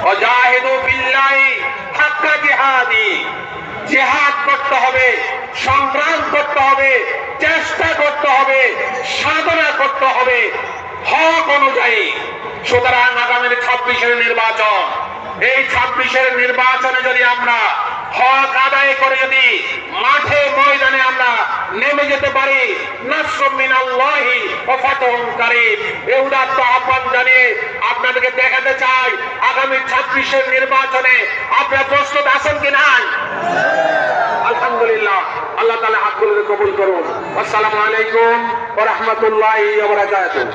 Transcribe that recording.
ওয়াজাহিদু বিল্লাহি হাক্কা জিহাদি, জিহাদ করতে হবে, সংগ্রাম করতে হবে, চেষ্টা করতে হবে, সাধনা করতে হবে হক অনুযায়ী। সুতরাং আগামী 26-এর নির্বাচন, এই 26-এর নির্বাচনে যদি আমরা হক আদায় করে যদি মাঠে ময়দানে আমরা নেমে যেতে পারি, নাসরুম মিনাল্লাহি ওয়া ফাতহুন কারীব, এই উদাত্ত আহ্বান জানিয়ে আপনাদেরকে দেখাতে চাই আগামী 26-এর নির্বাচনে আপনারা প্রস্তুত আছেন কি না? আলহামদুলিল্লাহ, আল্লাহ তাআলা হাতগুলো কবুল করুন। আসসালামু আলাইকুম ওয়া রাহমাতুল্লাহি ওয়া বারাকাতুহু।